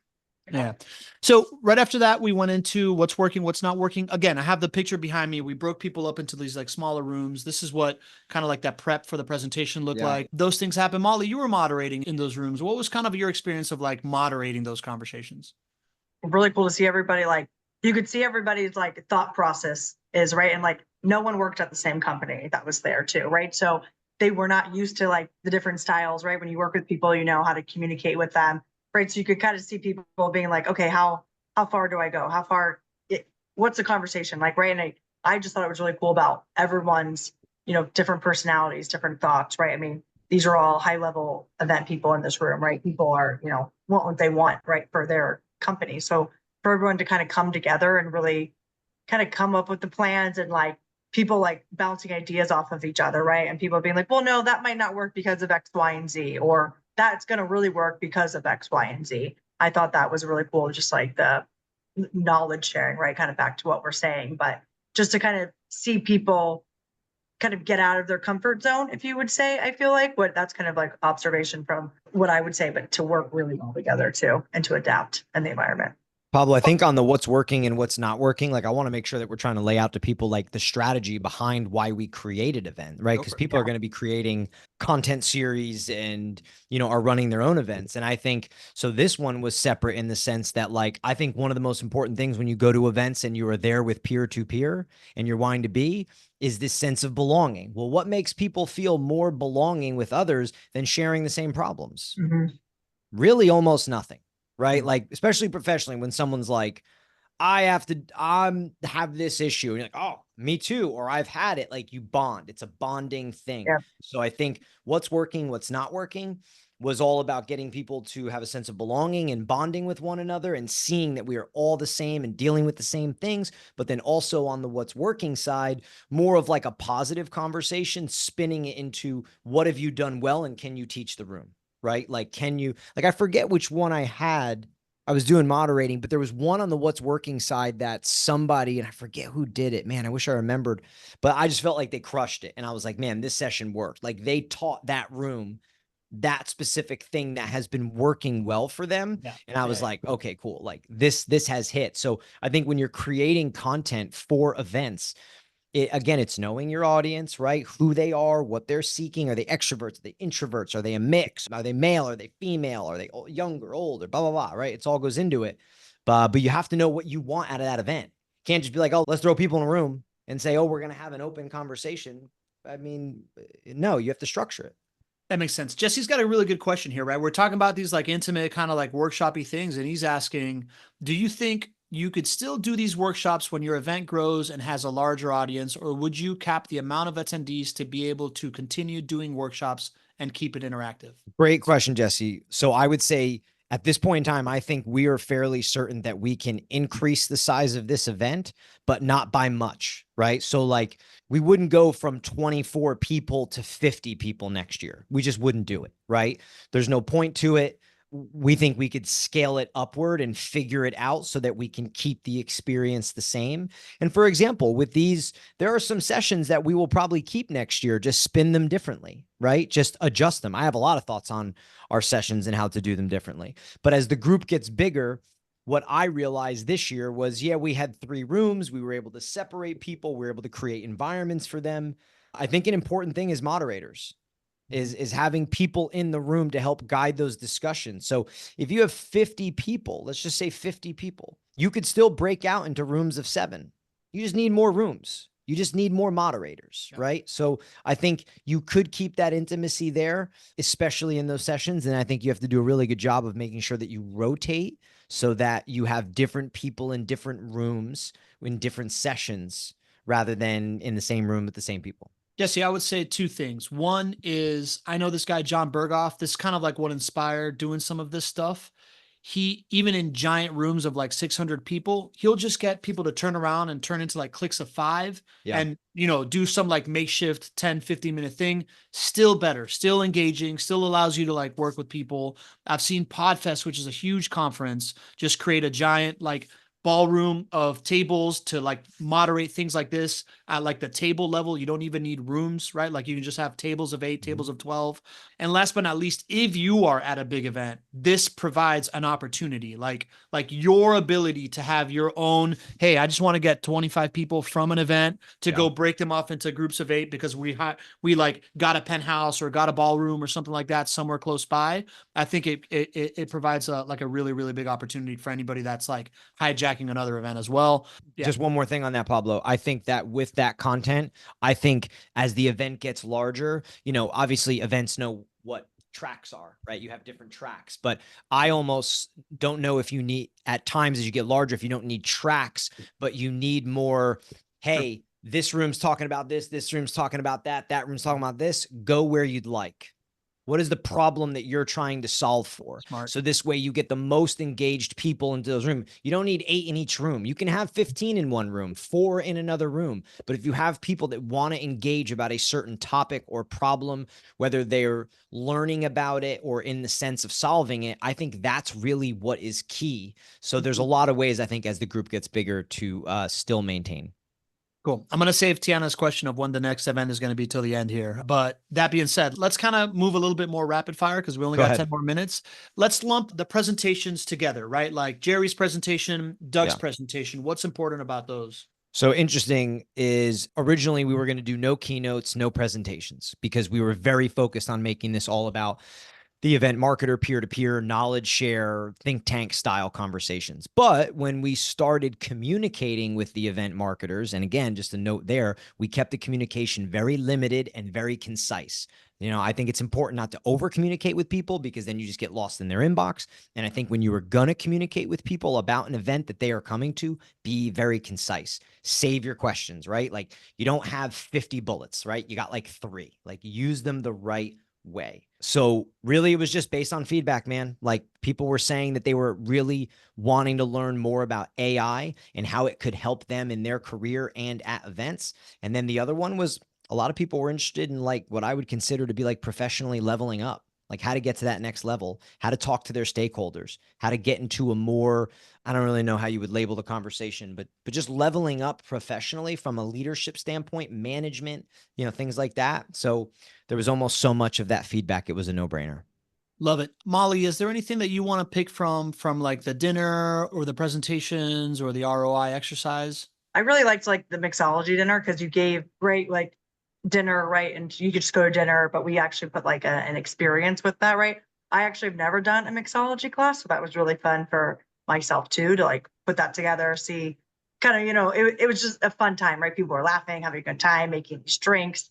Speaker 2: Yeah. So right after that, we went into what's working, what's not working. Again, I have the picture behind me. We broke people up into these like smaller rooms. This is what kind of like that prep for the presentation looked like. Those things happen. Mollie, you were moderating in those rooms. What was kind of your experience of like moderating those conversations?
Speaker 3: Really cool to see everybody, like you could see everybody's like thought process is right. And like no one worked at the same company that was there too. Right. So they were not used to like the different styles, right? When you work with people, you know how to communicate with them. Right. So you could kind of see people being like, okay, how far do I go? How far, what's the conversation like? Right. And I just thought it was really cool about everyone's, different personalities, different thoughts. Right. I mean, these are all high level event people in this room, right? People are, want what they want, right, for their company. So for everyone to kind of come together and really kind of come up with the plans, and like people like bouncing ideas off of each other. Right. And people being like, well, no, that might not work because of X, Y, and Z, or that's going to really work because of X, Y, and Z. I thought that was really cool. Just like the knowledge sharing, right? Kind of back to what we're saying, but just to kind of see people kind of get out of their comfort zone, if you would say. I feel like that's kind of like observation from what I would say, but to work really well together too, and to adapt in the environment.
Speaker 1: Pablo, I think on the what's working and what's not working, like I want to make sure that we're trying to lay out to people like the strategy behind why we created event, right? Because people are going to be creating content series and, are running their own events. And I think, so this one was separate in the sense that like, I think one of the most important things when you go to events and you are there with peer-to-peer and you're wanting to be is this sense of belonging. Well, what makes people feel more belonging with others than sharing the same problems?
Speaker 3: Mm-hmm.
Speaker 1: Really almost nothing. Right? Like, especially professionally, when someone's like, I have this issue. And you're like, oh, me too. Or I've had it. Like you bond. It's a bonding thing. Yeah. So I think what's working, what's not working was all about getting people to have a sense of belonging and bonding with one another and seeing that we are all the same and dealing with the same things. But then also on the what's working side, more of like a positive conversation, spinning it into what have you done well and can you teach the room? Right? Like, I forget which one I was doing moderating, but there was one on the what's working side that somebody, and I forget who did it, man, I wish I remembered, but I just felt like they crushed it. And I was like, man, this session worked. Like they taught that room that specific thing that has been working well for them. Yeah. And I was like, okay, cool. Like this has hit. So I think when you're creating content for events, it's knowing your audience, right? Who they are, what they're seeking. Are they extroverts? Are they introverts? Are they a mix? Are they male? Are they female? Are they younger, older, blah, blah, blah, right? It's all goes into it. But you have to know what you want out of that event. Can't just be like, oh, let's throw people in a room and say, oh, we're going to have an open conversation. I mean, no, you have to structure it.
Speaker 2: That makes sense. Jesse's got a really good question here, right? We're talking about these like intimate kind of like workshop-y things. And he's asking, do you think you could still do these workshops when your event grows and has a larger audience, or would you cap the amount of attendees to be able to continue doing workshops and keep it interactive?
Speaker 1: Great question, Jesse. So I would say at this point in time, I think we are fairly certain that we can increase the size of this event, but not by much, right? So like we wouldn't go from 24 people to 50 people next year. We just wouldn't do it, right? There's no point to it. We think we could scale it upward and figure it out so that we can keep the experience the same. And for example, with these, there are some sessions that we will probably keep next year, just spin them differently, right? Just adjust them. I have a lot of thoughts on our sessions and how to do them differently. But as the group gets bigger, what I realized this year was, yeah, we had 3 rooms. We were able to separate people. We were able to create environments for them. I think an important thing is moderators. Is having people in the room to help guide those discussions. So if you have 50 people, let's just say 50 people, you could still break out into rooms of 7. You just need more rooms. You just need more moderators, right? So I think you could keep that intimacy there, especially in those sessions. And I think you have to do a really good job of making sure that you rotate so that you have different people in different rooms in different sessions rather than in the same room with the same people.
Speaker 2: Jesse, I would say 2 things. One is I know this guy, John Berghoff. This is kind of like what inspired doing some of this stuff. He, even in giant rooms of like 600 people, he'll just get people to turn around and turn into like cliques of 5 and, do some like makeshift 10, 15-minute thing. Still better, still engaging, still allows you to like work with people. I've seen Podfest, which is a huge conference, just create a giant like ballroom of tables to like moderate things like this at like the table level. You don't even need rooms, right? Like you can just have tables of 8, tables of 12. And last but not least, if you are at a big event, this provides an opportunity, like your ability to have your own, hey, I just want to get 25 people from an event to go break them off into groups of 8 because we like got a penthouse or got a ballroom or something like that somewhere close by. I think it provides a really, really big opportunity for anybody that's like hijacking another event as well.
Speaker 1: Just one more thing on that, Pablo. I think that with that content, I think as the event gets larger, obviously events know what tracks are, right? You have different tracks, but I almost don't know if you need, at times as you get larger, if you don't need tracks, but you need more, hey, this room's talking about this room's talking about that room's talking about this, go where you'd like. What is the problem that you're trying to solve for?
Speaker 2: Smart.
Speaker 1: So this way you get the most engaged people into those rooms. You don't need 8 in each room. You can have 15 in one room, 4 in another room. But if you have people that want to engage about a certain topic or problem, whether they're learning about it or in the sense of solving it, I think that's really what is key. So there's a lot of ways, I think, as the group gets bigger to still maintain.
Speaker 2: Cool. I'm going to save Tiana's question of when the next event is going to be till the end here. But that being said, let's kind of move a little bit more rapid fire because we only got 10 more minutes. Let's lump the presentations together, right? Like Jerry's presentation, Doug's presentation. What's important about those?
Speaker 1: So interesting is originally we were going to do no keynotes, no presentations because we were very focused on making this all about the event marketer, peer-to-peer, knowledge share, think tank style conversations. But when we started communicating with the event marketers, and again, just a note there, we kept the communication very limited and very concise. I think it's important not to over communicate with people because then you just get lost in their inbox. And I think when you are going to communicate with people about an event that they are coming to, be very concise. Save your questions, right? Like you don't have 50 bullets, right? You got like 3, like use them the right way. So really it was just based on feedback, man. Like people were saying that they were really wanting to learn more about AI and how it could help them in their career and at events. And then the other one was a lot of people were interested in like what I would consider to be like professionally leveling up, like how to get to that next level, how to talk to their stakeholders, how to get into a more, I don't really know how you would label the conversation, but just leveling up professionally from a leadership standpoint, management, things like that. So there was almost so much of that feedback. It was a no-brainer.
Speaker 2: Love it. Mollie, is there anything that you want to pick from like the dinner or the presentations or the ROI exercise?
Speaker 3: I really liked like the mixology dinner because you gave great like dinner, right? And you could just go to dinner, but we actually put like an experience with that, right? I actually have never done a mixology class, so that was really fun for myself too, to like put that together, see kind of, it was just a fun time, right? People were laughing, having a good time, making these drinks.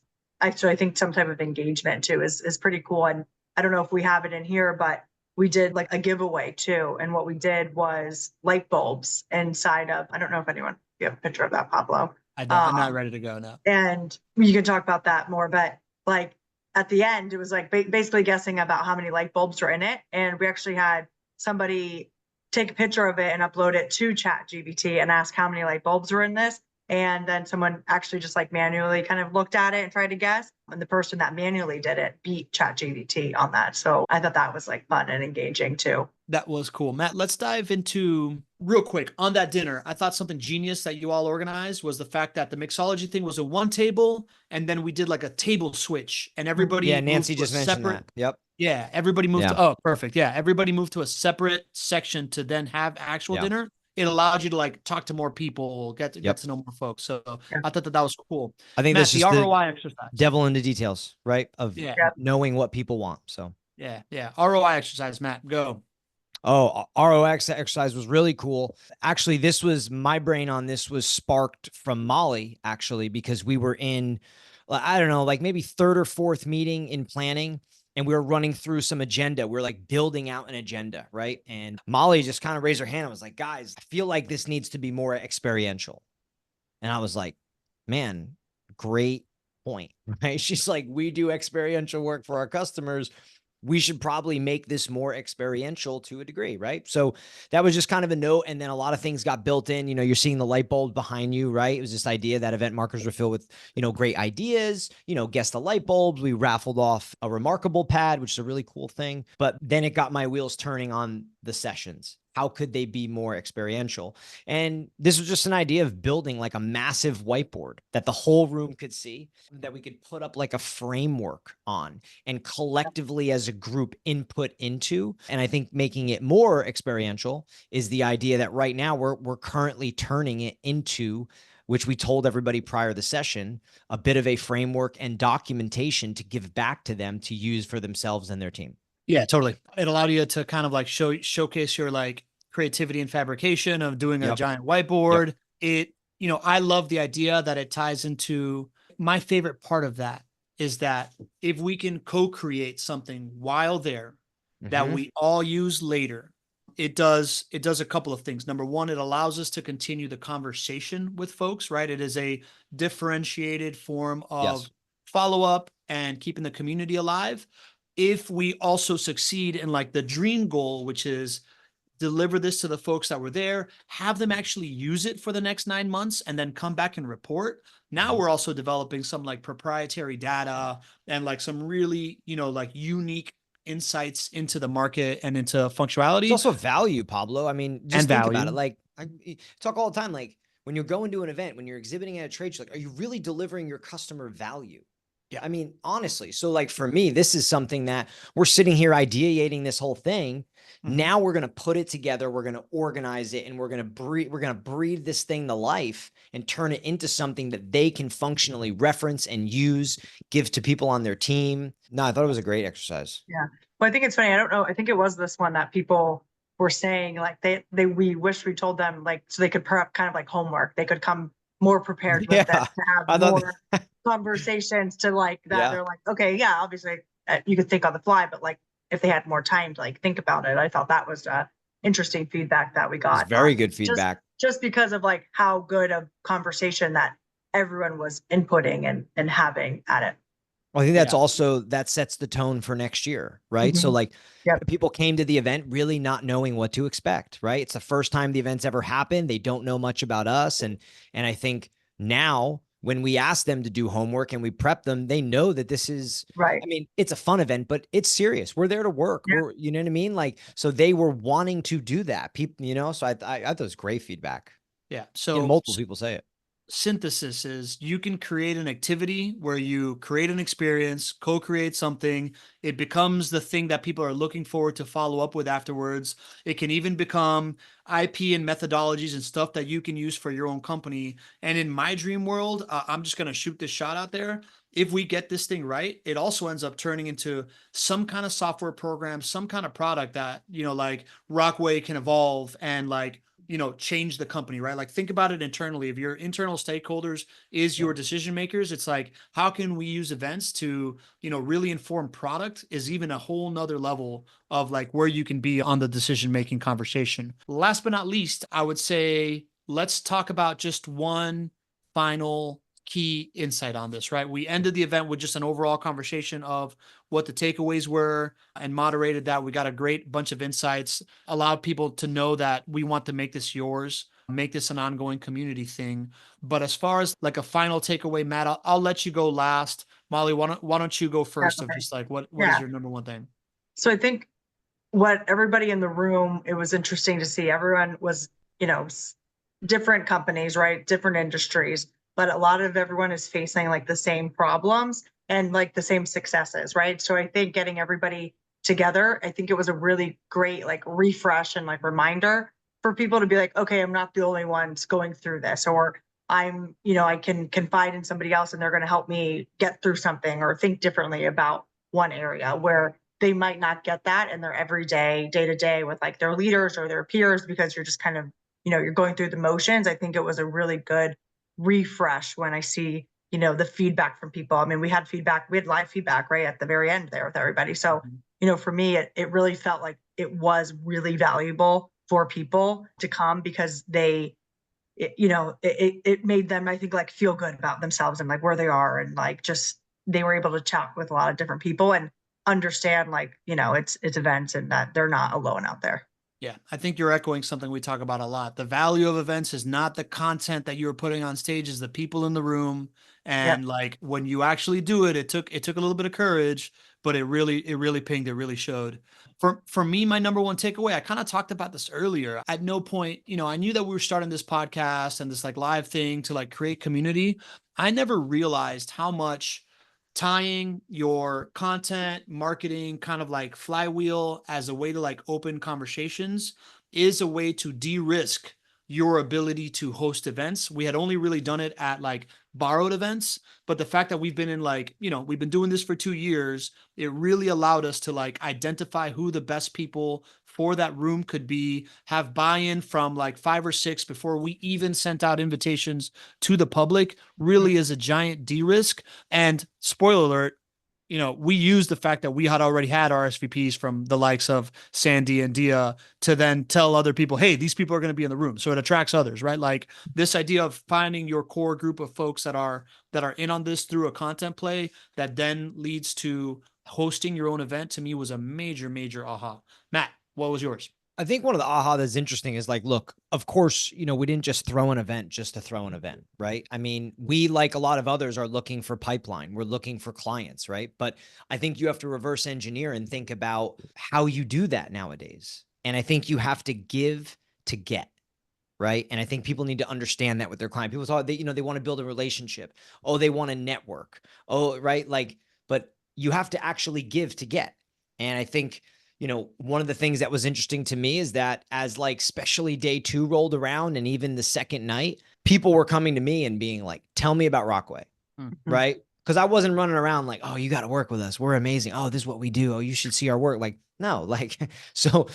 Speaker 3: So I think some type of engagement too is pretty cool. And I don't know if we have it in here, but we did like a giveaway too. And what we did was light bulbs inside of, I don't know if anyone, you have a picture of that, Pablo.
Speaker 2: I'm not ready to go now.
Speaker 3: And you can talk about that more, but like at the end, it was like basically guessing about how many light bulbs were in it. And we actually had somebody take a picture of it and upload it to ChatGPT and ask how many light bulbs were in this. And then someone actually just like manually kind of looked at it and tried to guess. And the person that manually did it beat ChatGPT on that. So I thought that was like fun and engaging too.
Speaker 2: That was cool. Matt, let's dive into real quick on that dinner. I thought something genius that you all organized was the fact that the mixology thing was a one table, and then we did like a table switch, and everybody
Speaker 1: Yeah,
Speaker 2: moved
Speaker 1: Nancy
Speaker 2: to a
Speaker 1: just mentioned
Speaker 2: separate.
Speaker 1: that. Yep.
Speaker 2: Yeah, everybody moved
Speaker 1: Yeah.
Speaker 2: to, oh, perfect. Yeah, everybody moved to a separate section to then have actual
Speaker 1: Yeah.
Speaker 2: dinner. It allowed you to like talk to more people, get
Speaker 1: Yep.
Speaker 2: to know more folks. So
Speaker 3: Yeah.
Speaker 2: I thought that was cool.
Speaker 1: I think
Speaker 2: Matt,
Speaker 1: that's
Speaker 2: the
Speaker 1: just the
Speaker 2: ROI exercise.
Speaker 1: devil in the details, right? Of
Speaker 2: Yeah.
Speaker 1: knowing what people want. So
Speaker 2: Yeah. ROI exercise, Matt, go.
Speaker 1: Oh, ROX exercise was really cool. Actually, this was my brain on this was sparked from Mollie, actually, because we were in, I don't know, like maybe third or fourth meeting in planning, and we were running through some agenda. We are like building out an agenda, right? And Mollie just kind of raised her hand and was like, guys, I feel like this needs to be more experiential. And I was like, man, great point, right? She's like, we do experiential work for our customers. We should probably make this more experiential to a degree, right? So that was just kind of a note. And then a lot of things got built in. You know, you're seeing the light bulb behind you, right? It was this idea that event marketers were filled with, you know, great ideas, you know, guess the light bulbs. We raffled off a remarkable pad, which is a really cool thing. But then it got my wheels turning on the sessions. How could they be more experiential? And this was just an idea of building like a massive whiteboard that the whole room could see, that we could put up like a framework on and collectively as a group input into. And I think making it more experiential is the idea that right now we're currently turning it into, which we told everybody prior to the session, a bit of a framework and documentation to give back to them to use for themselves and their team.
Speaker 2: Yeah, totally. It allowed you to kind of like showcase your like creativity and fabrication of doing a giant whiteboard. It, you know, I love the idea that it ties into my favorite part of that is that if we can co-create something while there that we all use later, it does a couple of things. Number one, it allows us to continue the conversation with folks, right? It is a differentiated form of follow-up and keeping the community alive. If we also succeed in like the dream goal, which is deliver this to the folks that were there, have them actually use it for the next 9 months and then come back and report. Now we're also developing some like proprietary data and like some really, you know, like unique insights into the market and into functionality.
Speaker 1: It's also value, Pablo. I mean, just
Speaker 2: And
Speaker 1: think
Speaker 2: value.
Speaker 1: about it. Like I talk all the time, like when you're going to an event, when you're exhibiting at a trade show, like, are you really delivering your customer value?
Speaker 2: Yeah.
Speaker 1: I mean, honestly. So like for me, this is something that we're sitting here ideating this whole thing. Now we're going to put it together. We're going to organize it and we're going to breathe this thing to life and turn it into something that they can functionally reference and use, give to people on their team. No, I thought it was a great exercise.
Speaker 3: Yeah. Well, I think it's funny. I don't know. I think it was this one that people were saying like we wish we told them like, so they could prep kind of like homework. They could come more prepared with this to have more conversations to like that. They're like, okay, yeah, obviously you could think on the fly, but like if they had more time to like think about it, I thought that was interesting feedback that we got.
Speaker 1: Very good feedback.
Speaker 3: Just because of like how good of conversation that everyone was inputting and having at it.
Speaker 1: Well, I think that's also, that sets the tone for next year, right? So like people came to the event really not knowing what to expect, right? It's the first time the event's ever happened. They don't know much about us. And I think now when we ask them to do homework and we prep them, they know that this is,
Speaker 3: right.
Speaker 1: I mean, it's a fun event, but it's serious. We're there to work. We're, you know what I mean? Like, so they were wanting to do that. People, you know, so I thought it was great feedback.
Speaker 2: Yeah. So
Speaker 1: multiple people say it.
Speaker 2: Synthesis is you can create an activity where you create an experience, co-create something. It becomes the thing that people are looking forward to follow up with afterwards. It can even become IP and methodologies and stuff that you can use for your own company. And in my dream world, I'm just going to shoot this shot out there. If we get this thing right, it also ends up turning into some kind of software program, some kind of product that, you know, like Rockway can evolve and like, you know, change the company, right? Like think about it internally. If your internal stakeholders is your decision makers, it's like, how can we use events to, you know, really inform product is even a whole nother level of like where you can be on the decision-making conversation. Last but not least, I would say, let's talk about just one final key insight on this, right? We ended the event with just an overall conversation of what the takeaways were and moderated that. We got a great bunch of insights, allowed people to know that we want to make this yours, make this an ongoing community thing. But as far as like a final takeaway, Matt, I'll let you go last. Mollie, why don't you go first of
Speaker 3: Definitely.
Speaker 2: just like, what is
Speaker 3: Yeah.
Speaker 2: your number one thing?
Speaker 3: So I think what everybody in the room, it was interesting to see everyone was, different companies, right? Different industries, but a lot of everyone is facing like the same problems and like the same successes, right? So I think getting everybody together, I think it was a really great like refresh and like reminder for people to be like, okay, I'm not the only ones going through this, or I can confide in somebody else and they're going to help me get through something or think differently about one area where they might not get that in their everyday day to day with like their leaders or their peers, because you're just kind of, you're going through the motions. I think it was a really good refresh when I see, the feedback from people. I mean, we had live feedback right at the very end there with everybody. So, for me, it really felt like it was really valuable for people to come because it made them, I think, like feel good about themselves and like where they are, and like just they were able to chat with a lot of different people and understand like, it's events and that they're not alone out there.
Speaker 2: Yeah, I think you're echoing something we talk about a lot. The value of events is not the content that you're putting on stage, is the people in the room.
Speaker 3: Yep.
Speaker 2: And like when you actually do it, it took a little bit of courage, but it really pinged, it really showed. For me, my number one takeaway, I kind of talked about this earlier. At no point, I knew that we were starting this podcast and this like live thing to like create community. I never realized how much tying your content marketing kind of like flywheel as a way to like open conversations is a way to de-risk your ability to host events. We had only really done it at like borrowed events, but the fact that we've been in like, we've been doing this for 2 years, it really allowed us to like identify who the best people for that room could be, have buy-in from like 5 or 6 before we even sent out invitations to the public. Really is a giant de-risk. And spoiler alert, we used the fact that we had already had RSVPs from the likes of Sandy and Dia to then tell other people, hey, these people are going to be in the room. So it attracts others, right? Like this idea of finding your core group of folks that are in on this through a content play that then leads to hosting your own event, to me was a major, major aha. Matt, what was yours?
Speaker 1: I think one of the aha that's interesting is like, look, of course, we didn't just throw an event just to throw an event, right? I mean, we, like a lot of others, are looking for pipeline. We're looking for clients, right? But I think you have to reverse engineer and think about how you do that nowadays. And I think you have to give to get. Right. And I think people need to understand that with their client. People thought they want to build a relationship. Oh, they want to network. Oh, right. Like, but you have to actually give to get. And I think, one of the things that was interesting to me is that as like, especially day 2 rolled around and even the second night, people were coming to me and being like, tell me about Rockway.
Speaker 2: Mm-hmm.
Speaker 1: Right. Because I wasn't running around like, oh, you got to work with us. We're amazing. Oh, this is what we do. Oh, you should see our work. Like, no, like,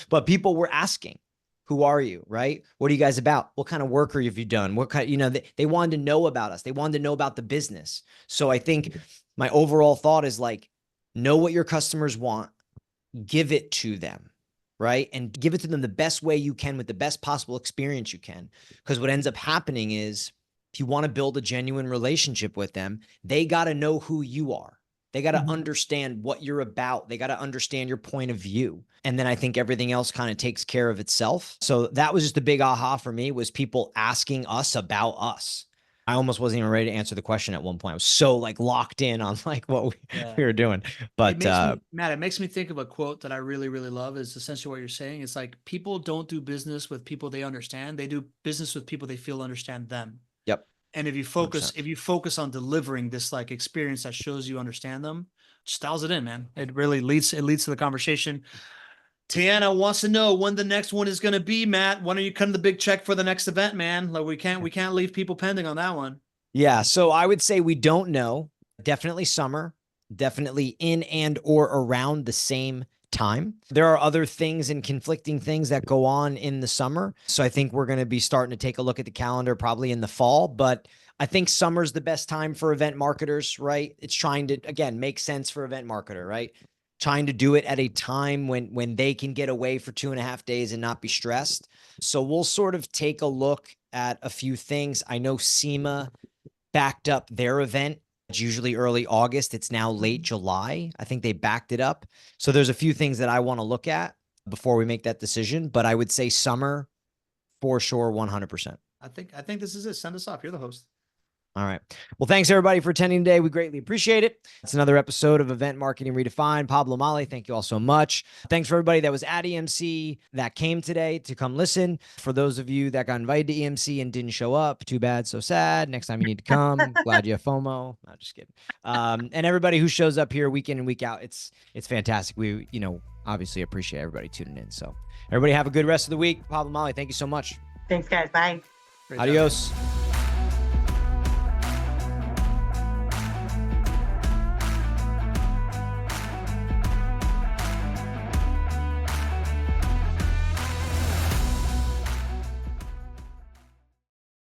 Speaker 1: but people were asking, who are you? Right? What are you guys about? What kind of work have you done? What kind, they wanted to know about us. They wanted to know about the business. So I think my overall thought is like, know what your customers want, give it to them, right? And give it to them the best way you can with the best possible experience you can. Because what ends up happening is if you want to build a genuine relationship with them, they got to know who you are. They got to understand what you're about. They got to understand your point of view. And then I think everything else kind of takes care of itself. So that was just a big aha for me, was people asking us about us. I almost wasn't even ready to answer the question at one point. I was so like locked in on like what we were doing. But
Speaker 2: Matt, it makes me think of a quote that I really, really love, is essentially what you're saying. It's like, people don't do business with people they understand. They do business with people they feel understand them.
Speaker 1: Yep.
Speaker 2: And if you focus on delivering this like experience that shows you understand them, just dials it in, man. It really leads to the conversation. Tiana wants to know when the next one is going to be, Matt. When are you cutting the big check for the next event, man? Like we can't leave people pending on that one.
Speaker 1: Yeah. So I would say we don't know. Definitely summer, definitely in and or around the same time. There are other things and conflicting things that go on in the summer. So I think we're going to be starting to take a look at the calendar probably in the fall, but I think summer's the best time for event marketers, right? It's trying to, again, make sense for event marketer, right? Trying to do it at a time when they can get away for 2.5 days and not be stressed. So we'll sort of take a look at a few things. I know SEMA backed up their event. It's usually early August. It's now late July. I think they backed it up. So there's a few things that I want to look at before we make that decision. But I would say summer for sure, 100%.
Speaker 2: I think this is it. Send us off. You're the host.
Speaker 1: All right. Well, thanks everybody for attending today. We greatly appreciate it. It's another episode of Event Marketing Redefined. Pablo, Mollie, thank you all so much. Thanks for everybody that was at EMC that came today to come listen. For those of you that got invited to EMC and didn't show up, too bad, so sad. Next time you need to come. Glad you have FOMO. No, just kidding. And everybody who shows up here week in and week out, it's fantastic. We, obviously appreciate everybody tuning in. So everybody have a good rest of the week. Pablo, Mollie, thank you so much.
Speaker 3: Thanks, guys. Bye.
Speaker 2: Great
Speaker 1: Adios.
Speaker 2: job.